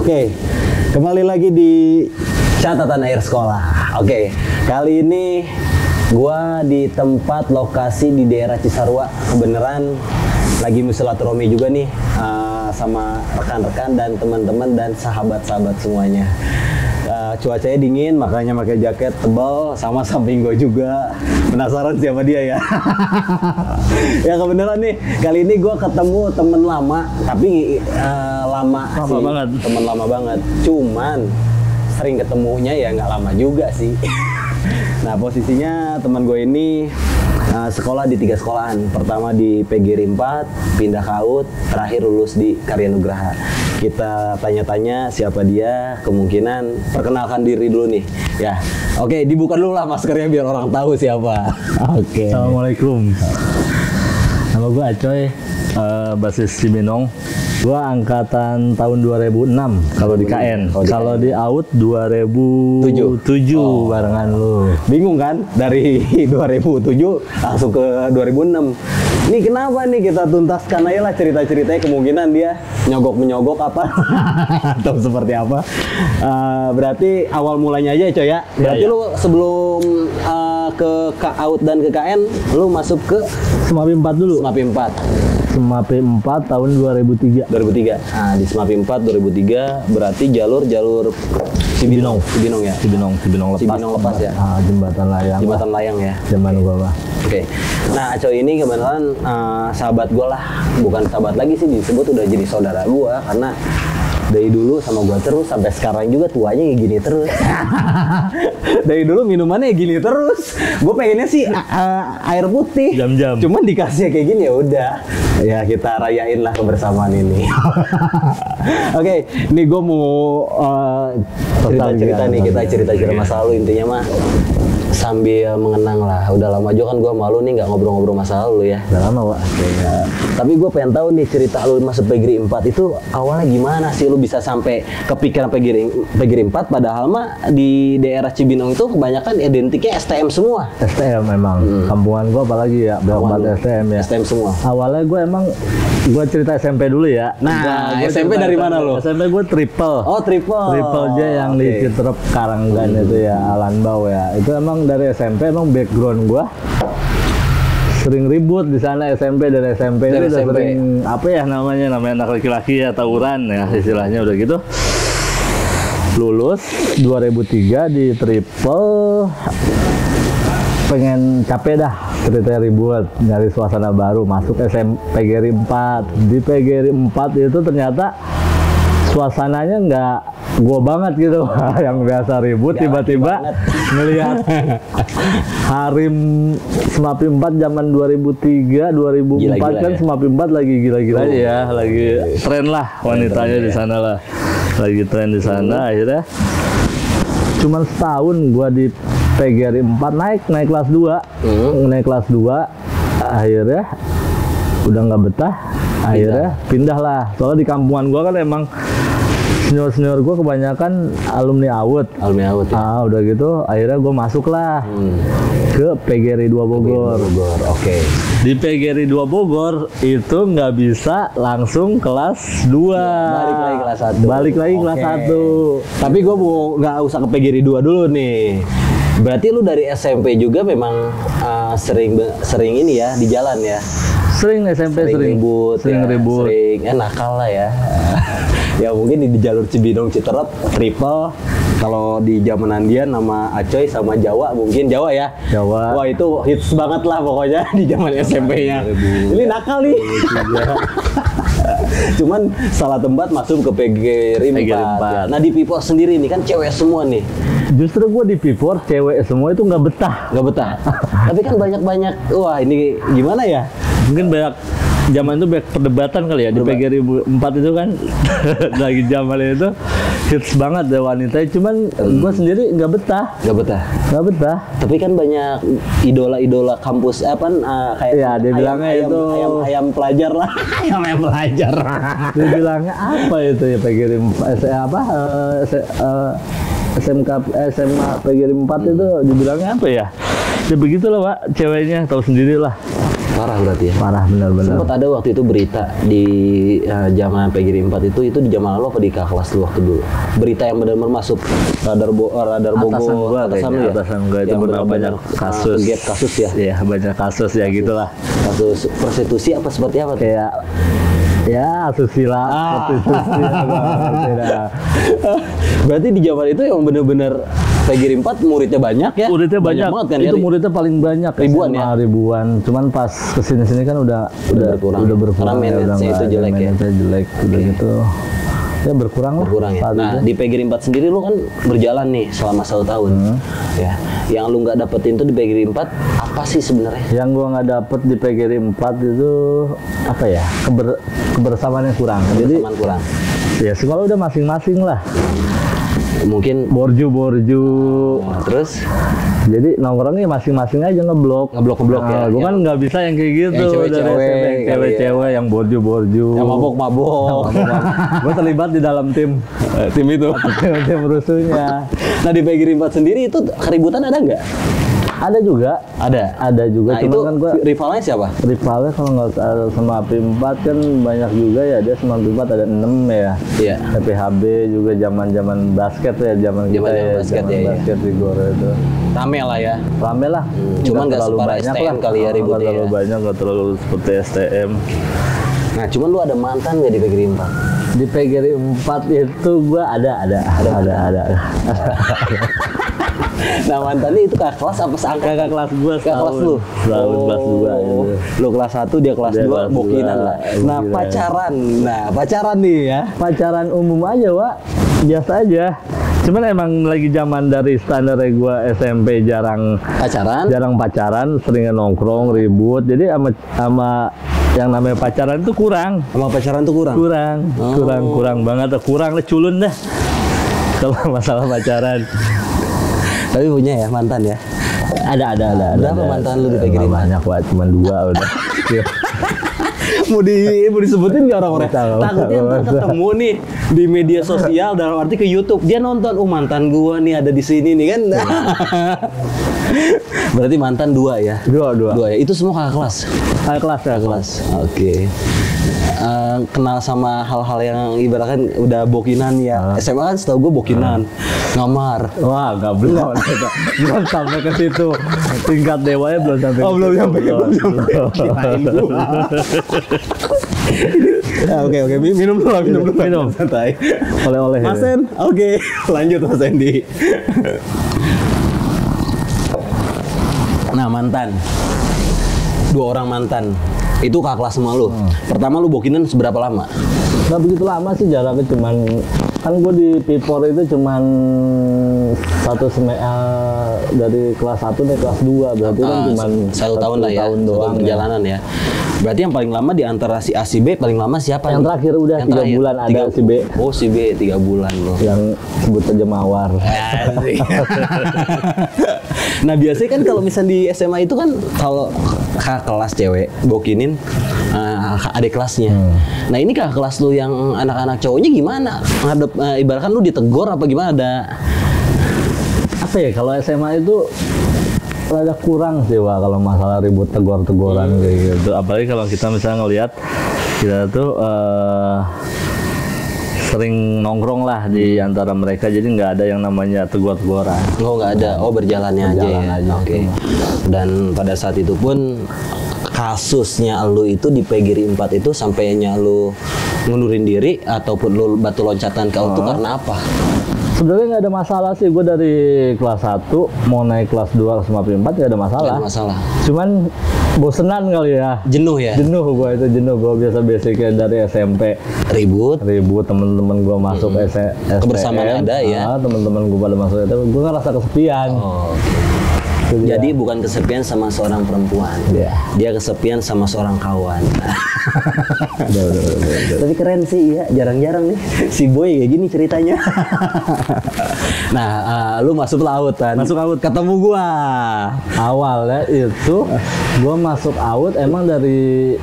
Oke, kembali lagi di catatan akhir sekolah. Oke, kali ini gua di tempat lokasi di daerah Cisarua. Kebenaran lagi silaturahmi juga nih sama rekan-rekan dan teman-teman dan sahabat-sahabat semuanya. Cuacanya dingin, makanya pakai jaket tebal, sama samping gue juga. Penasaran siapa dia ya? Ya kebenaran nih, kali ini gue ketemu temen lama, tapi lama sih, banget. Temen lama banget. Cuman sering ketemunya ya nggak lama juga sih. Nah posisinya teman gue ini sekolah di 3 sekolahan. Pertama di PGRI 4, pindah ke AUD, terakhir lulus di Karya Nugraha. Kita tanya-tanya siapa dia, kemungkinan perkenalkan diri dulu nih. Ya, oke, dibuka dulu lah maskernya biar orang tahu siapa. Oke. Assalamualaikum. Nama gue Acoy, basis Cibinong. Gue angkatan tahun 2006 kalau di KN. Kalau di AUD 2007 barengan lu. Bingung kan? Dari 2007 langsung ke 2006. Ini kenapa nih kita tuntaskan aja lah cerita-ceritanya, kemungkinan dia nyogok-menyogok apa atau seperti apa. Berarti awal mulanya aja Coy ya. Berarti lu sebelum ke AUD dan ke KN lu masuk ke Semapi 4 dulu. Semapi 4. Semapi 4 tahun 2003. 2003. Nah, di Semapi 4 2003 berarti jalur Cibinong ya. Cibinong lepas. Cibinong lepas ya. Jembatan layang. Jembatan layang ya. Zaman gua mah. Oke. Nah, Acoy ini kebetulan sahabat gua lah. Bukan sahabat lagi sih, disebut udah jadi saudara gua karena dari dulu sama gua terus sampai sekarang juga tuanya kayak gini terus. Dari dulu minumannya kayak gini terus. Gue pengennya sih air putih. Jam-jam. Cuman dikasih kayak gini ya udah. Ya kita rayain lah kebersamaan ini. Oke, ini gue mau cerita-cerita nih, kita cerita-cerita masa lalu intinya mah sambil mengenang lah. Udah lama juga kan gue malu nih nggak ngobrol-ngobrol masa lalu ya. Udah lama, Pak. Ya. Tapi gue pengen tahu nih cerita lu masuk PGRI 4 itu awalnya gimana sih lu bisa sampai kepikiran PGRI 4 padahal mah di daerah Cibinong itu kebanyakan identiknya STM semua. STM memang. Kampungan gua apalagi ya, banyak STM ya. STM semua. Awalnya gue emang cerita SMP dulu ya. Nah, Gua SMP cerita dari mana lo? SMP gue triple. Oh, triple J yang di Citerep Karanggan itu ya, Alanbau ya. Itu emang dari SMP emang background gue sering ribut di sana SMP. Dari SMP Dari itu udah SMP. sering apa ya namanya anak laki-laki ya, tawuran ya istilahnya udah gitu. Lulus 2003 di triple, pengen capek dah ceritanya ribut, nyari suasana baru, masuk PGRI 4. Di PGRI 4 itu ternyata suasananya nggak gua banget gitu. Yang biasa ribut tiba-tiba ngelihat Harim Semapi 4 zaman 2003 2004 Gila-gila kan ya? Semapi 4 lagi gila-gila ya, lagi tren lah wanitanya di sana lah. Lagi tren di sana. Akhirnya cuman setahun gua di PGRI 4 naik kelas 2. Naik kelas 2 akhirnya udah nggak betah, akhirnya pindah lah. Soalnya di kampungan gua kan emang senior gua kebanyakan alumni AUD. Ya. Udah gitu akhirnya gua masuk lah ke PGRI 2 Bogor. Oke. Di PGRI 2 Bogor itu nggak bisa langsung kelas 2. Balik lagi kelas 1. Balik lagi kelas 1. Tapi gue mau nggak usah ke PGRI 2 dulu nih. Berarti lu dari SMP juga memang sering ini ya di jalan ya. Sering SMP sering ribut, sering nakal lah ya. Ya mungkin di jalur Cibinong Citerep triple. Kalau di zamanan dia nama Acoy sama Jawa, mungkin Jawa ya. Jawa. Wah itu hits banget lah pokoknya di zaman SMP-nya. Ini nakal nih. Cuman salah tempat masuk ke PGRI 4. Ya. Nah di P4 sendiri nih kan cewek semua nih. Justru gue di P4 cewek semua itu nggak betah. Tapi kan banyak. Wah ini gimana ya? Mungkin banyak zaman itu banyak perdebatan kali ya di PGRI 4 itu kan. Lagi zaman itu hits banget deh wanita. Cuman gue sendiri nggak betah. Nggak betah. Tapi kan banyak idola kampus kayak ya dia bilangnya itu ayam pelajar lah. ayam pelajar. Dia bilangnya apa itu ya PGRI SMA PGRI 4 itu dibilangnya apa ya? Ya begitulah Pak, ceweknya tahu sendiri lah. Parah berarti ya. Parah benar-benar. Sempat ada waktu itu berita di zaman PGRI 4 itu di zaman lo apa di kakak kelas lu waktu dulu? Berita yang benar-benar masuk radar Atasan Bogor, gua atasan lu kayaknya, ya? atasan gua itu Yang pernah banyak benar-benar, kasus. gap kasus ya. Iya, banyak kasus ya gitulah. Kasus prostitusi apa seperti apa tuh? Kayak ya asusila, prostitusi, apa ngerti dah. Berarti di zaman itu yang benar-benar PGRI 4 muridnya banyak ya? Muridnya banyak, banget kan itu ya? muridnya paling banyak. Ribuan SMA, ya? ribuan. Cuman pas kesini-sini kan udah berkurang. Karena managenya itu jelek ya? Managenya jelek, udah gitu. Ya berkurang lah. Berkurang ya. saat Nah itu. di PGRI 4 sendiri lu kan berjalan nih selama 1 tahun. Ya. Yang lu nggak dapetin tuh di PGRI 4 apa sih sebenarnya? Yang gua nggak dapet di PGRI 4 itu apa ya, kebersamaan yang kurang. Jadi Teman kurang. ya sekolah udah masing-masing lah. Mungkin Borju. nah, terus Jadi nongkrongnya masing-masing aja ngeblok ya. Gue kan nggak bisa yang kayak gitu. Yang cewek-cewek Dari SMP, kali ya. cewek-cewek yang borju. yang mabok-mabok. Gue terlibat di dalam tim Tim itu. tim rusuhnya. Nah di PGRI 4 sendiri itu keributan ada nggak? Ada juga. Ada juga. Nah Cuman itu kan gue rivalnya siapa? rivalnya kalau nggak salah sama AP4 kan banyak juga ya. Dia sama AP4 ada 6 ya. Iya. PPHB juga zaman basket ya, zaman kita Zaman-zaman ya, basket zaman ya, iya. basket di Gor itu. Rame lah ya. Rame lah. Cuman nggak terlalu separah banyak STM lah. kali ya ributnya Nggak terlalu ya. banyak, nggak terlalu seperti STM. Nah cuman lu ada mantan nggak di PGRI 4? Di PGRI 4 itu gua ada. Nah mantannya itu kakak kelas apa seangkatan? Kakak kelas gua Kakak kelas lu? Tahun kelas 2 gitu. Lu kelas 1, dia kelas Dia 2, kelas bokinan dua, lah. Nah bokinan. pacaran. Nah pacaran nih ya. Pacaran umum aja, Wak. Biasa aja. Cuman emang lagi zaman dari standar gua SMP jarang pacaran, sering nongkrong, ribut. Jadi sama yang namanya pacaran tuh kurang. Sama pacaran tuh kurang? Kurang banget, kurang lah, culun dah. Kalau masalah pacaran. Tapi punya ya mantan ya? Ada. Berapa mantan lu di PGRI? Nggak banyak, Wak. Cuma 2 udah. mau disebutin nggak orang-orang? Tahu. Takutnya ntar ketemu nih di media sosial dalam arti ke YouTube, dia nonton, mantan gua nih ada di sini nih kan. Berarti mantan 2 ya? 2 ya. Itu semua kakak kelas. Kakak kelas. Oke. Kenal sama hal-hal yang ibaratkan udah bokinan ya. SMA kan setahu gue bokinan, ngamar. Wah, belum sampai ke situ. Tingkat dewanya belum sampai. Oh, belum sampai. Kirain gua. Oke, minum dulu. Minum. Santai. Oleh-oleh. Mas Sen, oke. Lanjut Mas Endi. Nah, mantan. 2 orang mantan. Itu kakak kelas sama lu. Pertama lu bokinan seberapa lama? Nggak begitu lama sih, jaraknya cuman kan gue di Pipor itu cuman dari kelas 1 nih kelas 2 berarti kan cuman 1 tahun lah ya. tahun Satu doang perjalanan ya. Berarti yang paling lama di antara si A si B paling lama siapa? Yang terakhir udah 3 bulan ada si B. Oh si B 3 bulan loh. Yang sebut aja Mawar. Nah biasanya kan kalau misalnya di SMA itu kan kalau kakak kelas cewek bokinin adik kelasnya. Nah ini kakak kelas lu yang anak-anak cowoknya gimana? Ngadep ibaratkan lu ditegor apa gimana? Ada apa ya, kalau SMA itu rada kurang sih, Wak, kalau masalah ribut tegor-tegoran kayak gitu. Apalagi kalau kita misalnya ngelihat kita tuh sering nongkrong lah di antara mereka, jadi nggak ada yang namanya tegur-teguran. Oh nggak ada, berjalannya aja ya. Oke. Dan pada saat itu pun kasusnya lu itu di PGRI 4 itu sampainya lu ngundurin diri ataupun lu batu loncatan ke itu karena apa? Sebenarnya nggak ada masalah sih, gue dari kelas 1 mau naik kelas 2 sama PGRI 4 nggak ada masalah. Nggak ada masalah. Cuman bosenan kali ya. Jenuh ya? Jenuh gue biasa basicnya dari SMP. Ribut Temen-temen gue masuk STM. Kebersamaan ada ya? Temen-temen gue pada masuk STM, gue ngerasa kesepian. Jadi bukan kesepian sama seorang perempuan, dia kesepian sama seorang kawan. Tapi keren sih ya, jarang-jarang nih si Boy kayak gini ceritanya. Nah, lu masuk laut kan? Masuk laut. Ketemu gua. Awalnya itu gue masuk AUD emang dari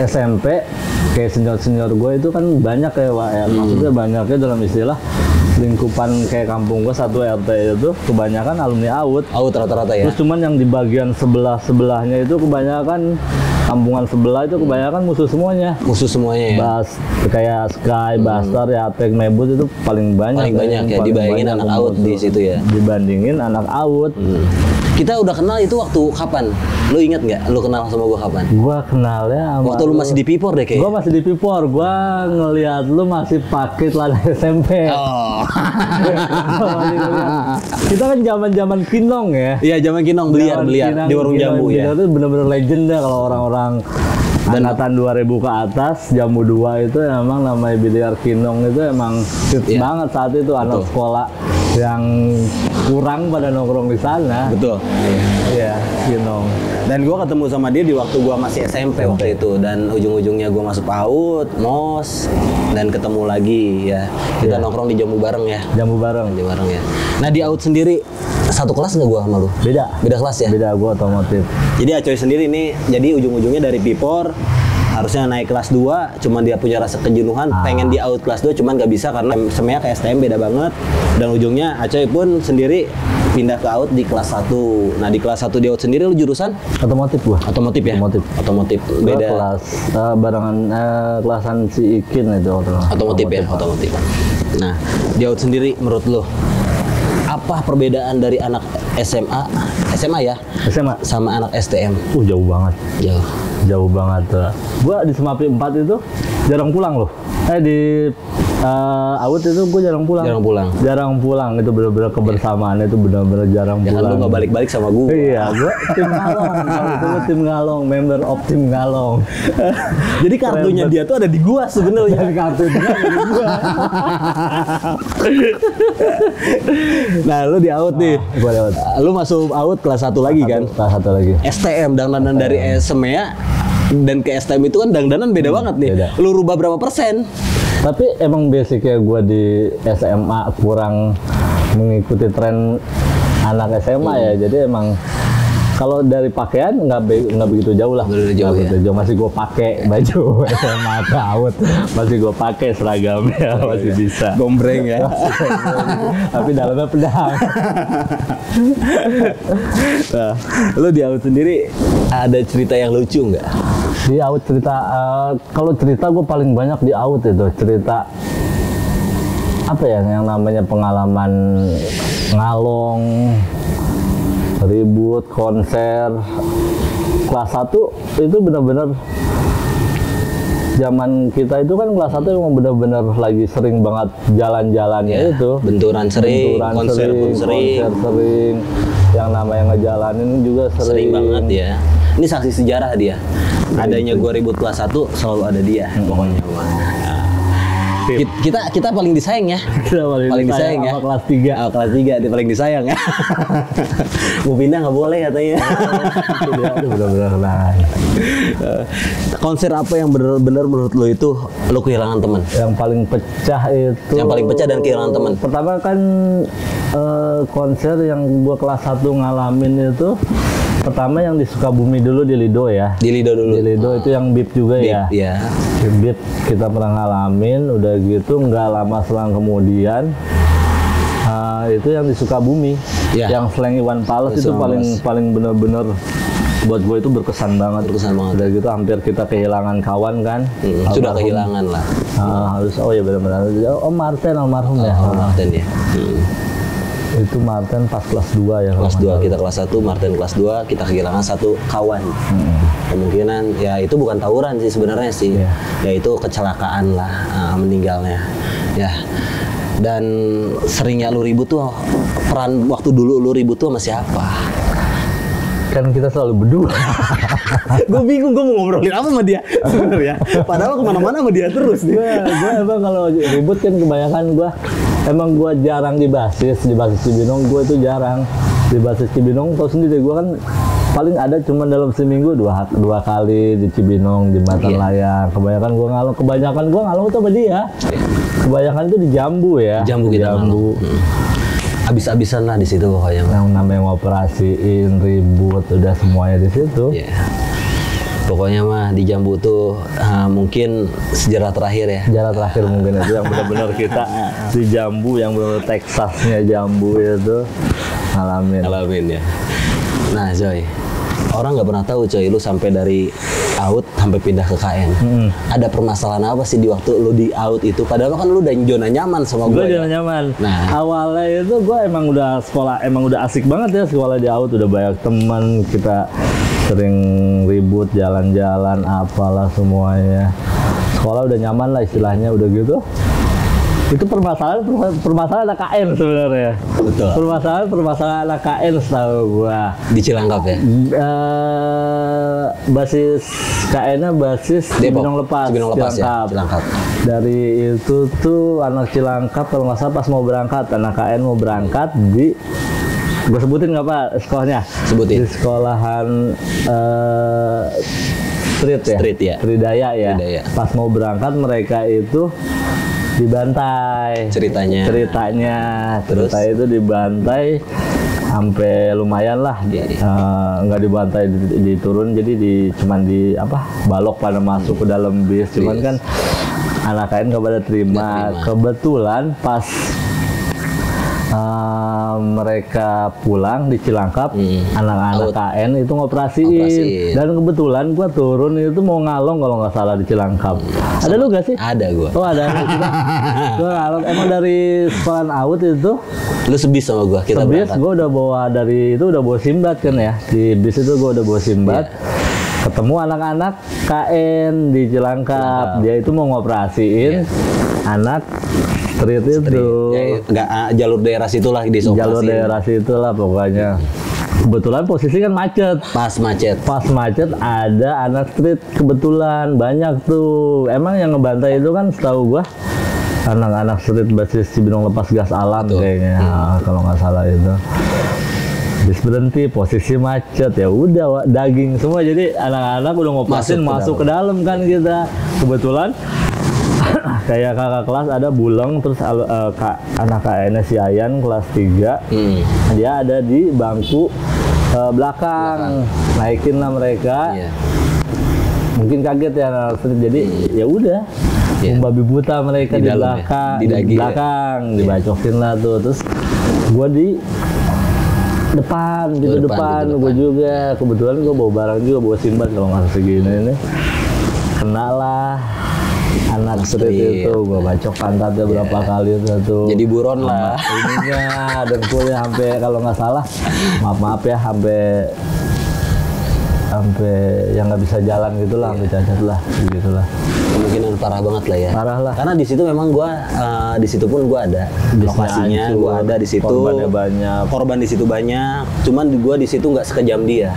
SMP, kayak senior gue itu kan banyak ya, Wak, ya. Maksudnya banyaknya dalam istilah lingkupan kayak kampung gua satu RT itu kebanyakan alumni AUD. AUD rata-rata ya. Terus cuman yang di bagian sebelahnya itu kebanyakan kampungan sebelah itu kebanyakan musuh semuanya. Musuh semuanya ya. Bas kayak Sky, Bastar, Yatek, Mebut itu paling banyak. Paling banyak ya dibandingin anak AUD di situ ya. Dibandingin anak AUD. Kita udah kenal itu waktu kapan? Lu inget nggak? Lu kenal sama gua kapan? Gua kenalnya sama Waktu lu masih di Pipor deh kayaknya. Gua masih di Pipor. Gua ngelihat lu masih pakai celana SMP. Oh. Kita kan zaman-zaman Kinong ya. Iya, zaman Kinong biliar di warung jambu ya. Itu bener-bener legenda kalau orang-orang angkatan 2000 ke atas, jambu 2 itu emang namanya biliar Kinong itu emang hits banget saat itu. Anak sekolah yang kurang pada nongkrong di sana. Betul. Iya, Kinong. Dan gua ketemu sama dia di waktu gua masih SMP waktu itu, dan ujung-ujungnya gua masuk PAUD, MOS, dan ketemu lagi ya. Kita nongkrong di jambu bareng ya. Jambu bareng. Jambu bareng ya. Nah, di AUD sendiri satu kelas nggak gua sama lu? Beda. Beda kelas ya? Beda, gua otomotif. Jadi Acoy sendiri nih, jadi ujung-ujungnya dari Pipor harusnya naik kelas 2, cuman dia punya rasa kejenuhan, pengen di AUD kelas 2, cuman nggak bisa karena semuanya ke STM beda banget. Dan ujungnya Acoy pun sendiri pindah ke AUD di kelas 1. Nah, di kelas 1 di AUD sendiri lu jurusan? Otomotif gua. Otomotif ya? Otomotif. Beda. Gua kelas barengan kelasan si Ikin itu Otomotif ya, otomotif. Nah, di AUD sendiri menurut lu apa perbedaan dari anak SMA ya? SMA sama anak STM? jauh banget. Jauh banget. Gua di Semapi 4 itu jarang pulang loh. Di AUD itu gue jarang pulang. Jarang pulang. Itu benar-benar kebersamaan itu benar-benar jarang pulang. Ya kan lu nggak balik-balik sama gue. Iya, gue tim Ngalong. Itu tim Ngalong, member of tim Ngalong. Jadi kartunya dia tuh ada di gua sebenarnya. Kartu dia ada di gua. Nah, lu di AUD nih. Gua lewat. Lu masuk AUD kelas 1 lagi kan? Kelas 1 lagi. STM, dangdanan dari SMA dan ke STM itu kan dangdanan beda banget nih. Beda. Lu rubah berapa persen? Tapi emang basicnya gue di SMA kurang mengikuti tren anak SMA ya. Jadi emang kalau dari pakaian nggak begitu jauh lah. Jauh ya. Masih gue pakai baju SMA AUD, masih gue pakai seragamnya, masih bisa. Gombreng ya. Tapi dalamnya pedang. Nah, lu di AUD sendiri ada cerita yang lucu nggak? Di AUD cerita, kalau cerita gue paling banyak di AUD itu cerita apa ya yang namanya pengalaman ngalong, ribut, konser. Kelas 1 itu benar-benar zaman kita itu kan kelas 1 emang benar-benar lagi sering banget jalan-jalannya Ya, itu. benturan sering, konser pun sering. Konser sering. Yang namanya ngejalanin juga Sering banget ya. Ini saksi sejarah dia. Adanya gua ribut kelas 1 selalu ada dia pokoknya. Kita paling disayang ya. Kita paling disayang ya. Kelas 3. Oh, kelas 3 dia paling disayang ya. Mau pindah nggak boleh katanya. Itu benar-benar nah. Konser apa yang benar-benar menurut lo itu lo kehilangan teman? Yang paling pecah itu. Yang paling pecah dan kehilangan teman. Pertama kan konser yang gua kelas 1 ngalamin itu pertama yang di Sukabumi dulu di Lido ya. Di Lido dulu. Di Lido itu yang BIP juga ya. Iya. BIP kita pernah ngalamin, udah gitu nggak lama selang kemudian itu yang di Sukabumi, yang Slang Iwan Fals itu paling bener-bener buat gue itu berkesan banget. Udah gitu hampir kita kehilangan kawan kan. Sudah kehilangan lah. Harus benar-benar. Om Martin almarhum ya. Om Martin ya. Itu Martin pas kelas 2 ya. Kelas 2 kita kelas 1, Martin kelas 2, kita kehilangan satu kawan. Kemungkinan ya itu bukan tawuran sih sebenarnya sih. Ya itu kecelakaan lah meninggalnya. Ya. Dan seringnya lu ribut tuh peran waktu dulu lu ribut tuh sama siapa? Kan kita selalu berdua. Gue bingung gue mau ngobrolin apa sama dia sebenarnya. Padahal kemana-mana sama dia terus nih. Gue emang kalau ribut kan kebanyakan gue jarang di basis Cibinong. Gue itu jarang di basis Cibinong. Tau sendiri gue kan paling ada cuma dalam seminggu dua kali di Cibinong, di Matan Layang. Kebanyakan gue ngalong itu sama dia. Kebanyakan itu di Jambu ya. Jambu kita Jambu. Abis-abisan lah di situ pokoknya. Yang namanya ngoperasiin, ribut, udah semuanya di situ. Pokoknya mah di Jambu tuh mungkin sejarah terakhir ya. Sejarah terakhir mungkin itu yang benar-benar kita di Jambu, yang benar Texasnya Jambu itu ngalamin ya. Nah Joy, orang nggak pernah tahu coy, lu sampai dari out sampai pindah ke KN. Ada permasalahan apa sih di waktu lu di out itu? Padahal kan lu udah zona nyaman sama gue. Gue zona nyaman. Nah, awalnya itu gue emang udah sekolah, emang udah asik banget ya sekolah di out, udah banyak teman, kita sering ribut, jalan-jalan, apalah semuanya. Sekolah udah nyaman lah istilahnya, udah gitu. Itu permasalahan anak KN sebenarnya. Betul. Permasalahan anak KN setahu gua. Di Cilangkap ya? Basis KN-nya basis Cibinong Lepas ya? Cilangkap. Dari itu tuh anak Cilangkap kalau nggak salah pas mau berangkat, anak KN mau berangkat di, gue sebutin nggak Pak sekolahnya? Sebutin. Di sekolahan Street ya? Tridaya ya. Pas mau berangkat mereka itu dibantai. Ceritanya terus itu dibantai sampai lumayan lah. Nggak dibantai, diturun, jadi cuman di balok pada masuk ke dalam bis. Cuman kan anak lain nggak pada terima. Kebetulan pas mereka pulang di Cilangkap, anak-anak KN itu ngoperasiin. Dan kebetulan gua turun itu mau ngalong kalau nggak salah di Cilangkap. Ada lu gak sih? Ada gua. Oh ada. Gua ngalong. Emang dari sekolahan out itu lu sebis sama gua, kita berangkat. Gua udah bawa dari itu, udah bawa simbat kan ya. Di bis itu gua udah bawa simbat. Ketemu anak-anak KN di Cilangkap. Dia itu mau ngoperasiin anak street itu. Nggak jalur daerah situlah di Sopasi. Jalur daerah situlah pokoknya. Kebetulan posisi kan macet. Pas macet ada anak street, kebetulan banyak tuh. Emang yang ngebantai itu kan setahu gua anak-anak street basis Cibinong Lepas Gas Alam kayaknya. Kalau nggak salah itu. Bis berhenti, posisi macet, ya udah daging semua, jadi anak-anak udah ngopasin masuk ke dalam kan kita. Kebetulan kayak kakak kelas ada Buleng, terus anak KN si Ayan kelas 3, dia ada di bangku belakang. Naikin lah mereka. Mungkin kaget ya, jadi ya udah. Babi buta mereka di belakang, di belakang dibacokin lah tuh. Terus gua di depan, gue juga. Kebetulan gue bawa barang juga, bawa simbat kalau nggak segini ini. Kenalah anak street itu, gue bacok pantatnya berapa kali itu. Jadi buron lah. Ininya dengkulnya sampai kalau nggak salah, maaf ya, sampai yang nggak bisa jalan gitulah, sampai cacat lah, begitulah. Kemungkinan parah banget lah ya. Parah lah. Karena di situ memang gua di situ pun gua ada lokasinya, gua ada di situ. Korbannya banyak. Korban di situ banyak. Cuman gua di situ nggak sekejam dia.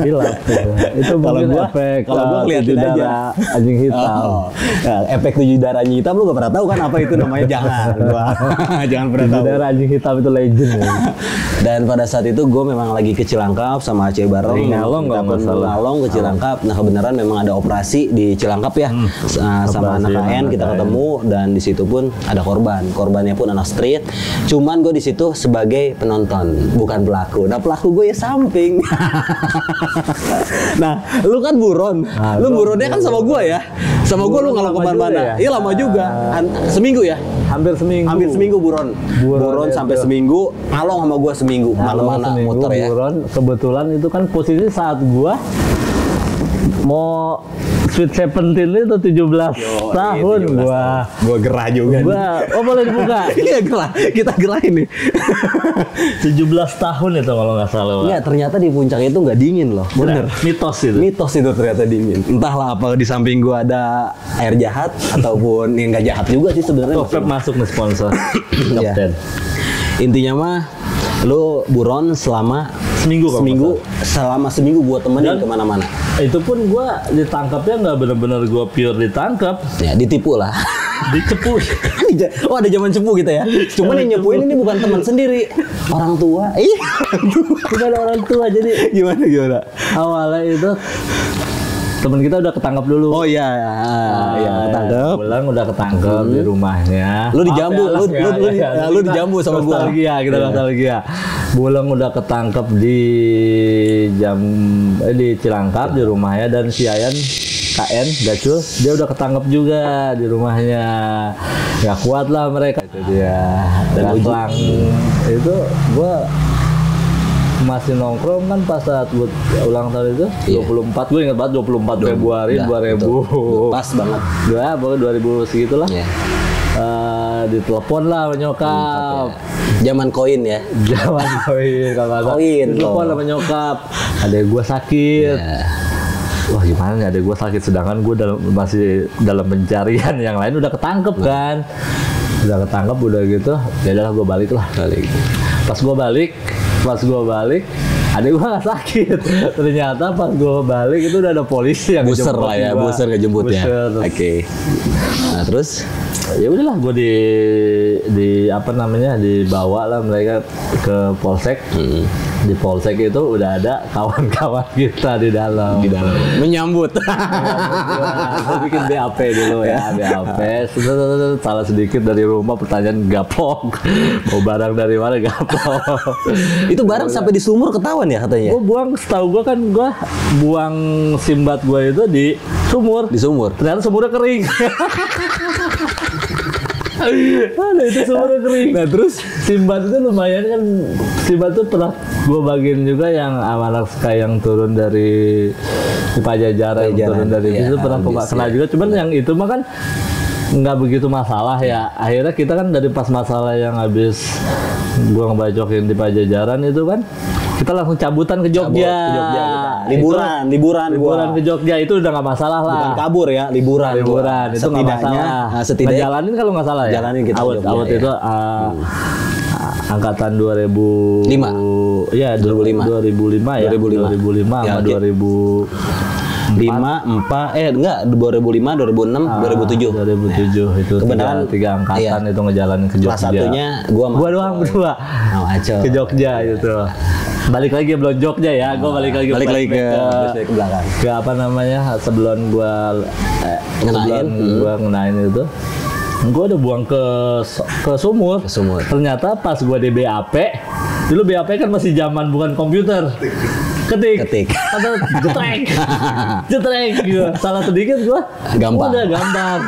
Hilaf gitu. Itu mungkin efek kalau gua ngeliatin aja anjing hitam. Nah, efek 7 darahnya hitam lu gak pernah tahu kan apa itu namanya. Jangan pernah tahu. 7 darah anjing hitam itu legend ya. Dan pada saat itu gue memang lagi ke Cilangkap sama Aceh Barong, ngalong ke Cilangkap. Nah kebenaran memang ada operasi di Cilangkap ya, sama anak KN kita ketemu, dan di situ pun ada korbannya pun anak street. Cuman gue di situ sebagai penonton, bukan pelaku. Nah pelaku gue ya samping. Nah lu kan buron, lu buronnya kan sama gue ya, sama gue lu ngalong kemana-mana. Iya lama juga, seminggu ya. Hampir seminggu buron sampai seminggu, ngalong sama gue seminggu, mana-mana muter ya. Buron, kebetulan itu kan posisi saat gue mau Sweet 17 itu 17 tahun gua gerah juga. Boleh dibuka? Iya gerah, kita gerah ini. 17 tahun itu kalau nggak salah. Iya ternyata di puncak itu nggak dingin loh. Bener. Mitos itu ternyata dingin. Entahlah apa di samping gua ada air jahat ataupun yang nggak jahat juga sih sebenarnya. Top masuk nih sponsor. Top 10. Intinya mah lu buron selama seminggu buat temenin kemana-mana. Itu pun gua ditangkapnya nggak benar-benar gua pure ditangkap. Ya ditipu lah. Dicepu. Oh ada zaman cepu gitu ya. Cuman yang nyepuin ini bukan teman sendiri, orang tua. Bukan orang tua, jadi gimana? Awalnya itu temen kita udah ketangkap dulu. Oh iya, ketangkap. Pulang udah ketangkap di rumahnya. Lu di Jambu, lu di Jambu sama gua. Nostalgia, kita nostalgia. Buleng udah ketangkep di di Cilangkap di rumahnya, dan si Ayan KN Gacul dia udah ketangkep juga di rumahnya. Gak kuat lah mereka itu dia. Dan selang itu gua masih nongkrong kan pas saat ulang tahun itu 24, gue ingat banget 24 Februari 2000. Pas banget. Ya, pokoknya 2000 segitulah. Ditelepon lah menyokap. Zaman koin ya. Zaman koin kalau ada. Ditelepon lah menyokap. Adek gue sakit. Wah gimana nih, adek gue sakit sedangkan gue masih dalam pencarian, yang lain udah ketangkep kan. Udah ketangkep udah gitu. Ya udahlah gue balik lah. Pas gue balik adek gue gak sakit. Ternyata pas gue balik itu udah ada polisi yang buser lah ya, buser ngejemput ya. Oke. Nah terus ya udahlah gue di apa namanya, dibawa lah mereka ke polsek. Di polsek itu udah ada kawan-kawan kita di dalam menyambut. Gue bikin BAP dulu ya, BAP. Salah sedikit dari rumah, pertanyaan gaplok. Mau barang dari mana gaplok. Itu barang sampai di sumur ketahuan ya katanya. Gue buang, setahu gue kan gue buang simbat gue itu di sumur. Di sumur. Ternyata sumurnya kering. Ada itu sumurnya kering. Nah terus simbat itu lumayan kan, simbat itu pernah gue bagiin juga yang anak yang turun dari di Pajajaran, turun dari itu pernah kena juga. Cuman yang itu mah kan nggak begitu masalah ya. Akhirnya kita kan dari pas masalah yang habis gue ngebacokin di Pajajaran itu kan, kita langsung cabutan ke Jogja. Liburan ke Jogja itu udah nggak masalah lah. Bukan kabur ya, liburan itu nggak masalah. Setidaknya ngejalanin kalau nggak salah ya. Jalanin kita awet itu angkatan 2005. Ya 2005 ya. 2005 sama 2005 enggak 2005, 2006, 2007. 2007 itu tiga angkatan itu ngejalanin ke Jogja. Kelas satunya gua doang berdua. Ke Jogja itu. Balik lagi belum Jogja ya, gue balik lagi ke belakang. Ke apa namanya, sebelum gua ngenain itu, gue udah buang ke sumur. Ternyata pas gua di BAP, dulu BAP kan masih zaman bukan komputer. Ketik. Atau jetrek gitu. Salah sedikit gua gampang. Udah gampang.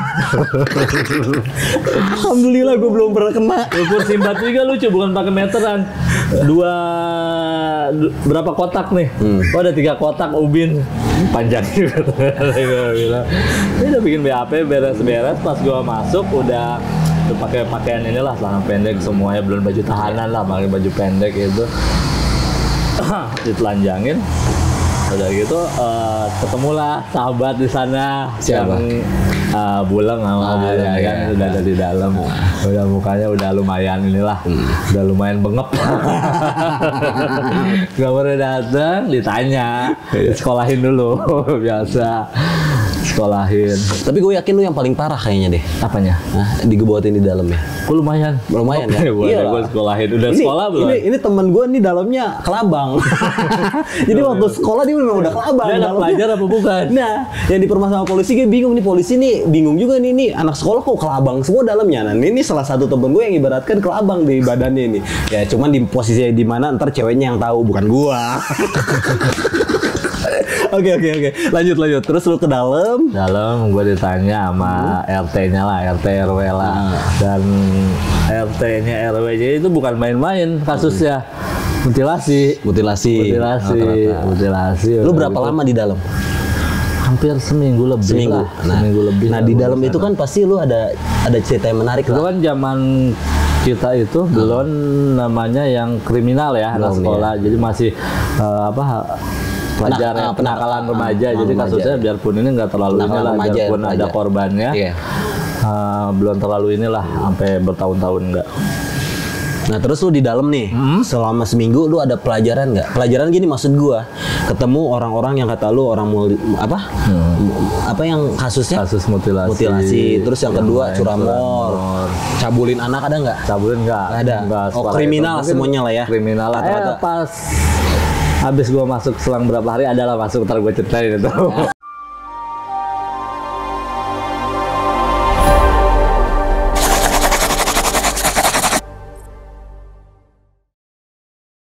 Alhamdulillah gua belum pernah kena. Ukur simbat juga lucu, bukan pakai meteran. Berapa kotak nih? Oh ada 3 kotak ubin. Panjang gitu. Ini udah bikin BAP beres-beres, pas gua masuk udah pakai pakaian inilah, celana pendek semuanya, belum baju tahanan lah, pakai baju pendek itu. Ditelanjangin, udah gitu ketemulah sahabat di sana. Siapa? Yang Buleng sama kan udah ada di dalam. Udah mukanya udah lumayan inilah, udah lumayan bengep. Gak baru datang ditanya, sekolahin dulu biasa. Sekolahin. Tapi gue yakin lu yang paling parah kayaknya deh. Apanya? Digebotin di dalam ya. Gue lumayan ya. Iya, gue sekolahin. Udah sekolah belum? Ini temen gue nih dalamnya kelabang. Jadi waktu sekolah dia memang udah kelabang. Dia anak pelajar apa bukan? Nah, yang dipermasalahkan sama polisi, gue bingung nih, polisi nih bingung juga nih anak sekolah kok kelabang semua dalamnya. Nah ini salah satu temen gue yang ibaratkan kelabang di badannya ini. Ya cuman di posisinya di mana ntar ceweknya yang tahu, bukan gua. Oke. Lanjut. Terus lu ke dalam gue ditanya sama RT-nya lah, RT RW lah. Dan RT-nya RW-nya itu bukan main-main kasusnya. Mutilasi. Lu berapa lama di dalam? Hampir seminggu lebih lah. Nah di dalam itu kan pasti lu ada cerita yang menarik lah. Itu kan zaman kita itu belum namanya yang kriminal ya, anak sekolah. Jadi masih pelajar penakalan remaja. Jadi kasusnya biarpun ini nggak terlalu inilah, biarpun ada korbannya, belum terlalu inilah sampai bertahun-tahun enggak. Nah terus lu di dalam nih selama seminggu lu ada pelajaran nggak? Pelajaran gini maksud gua, ketemu orang-orang yang kata lu orang apa yang kasusnya? Kasus mutilasi. Terus yang kedua curamor, cabulin anak ada nggak? Cabulin nggak? Ada. Kriminal semuanya lah ya. Kriminal lah. Pas habis gua masuk selang berapa hari adalah masuk, ntar gua ceritain itu.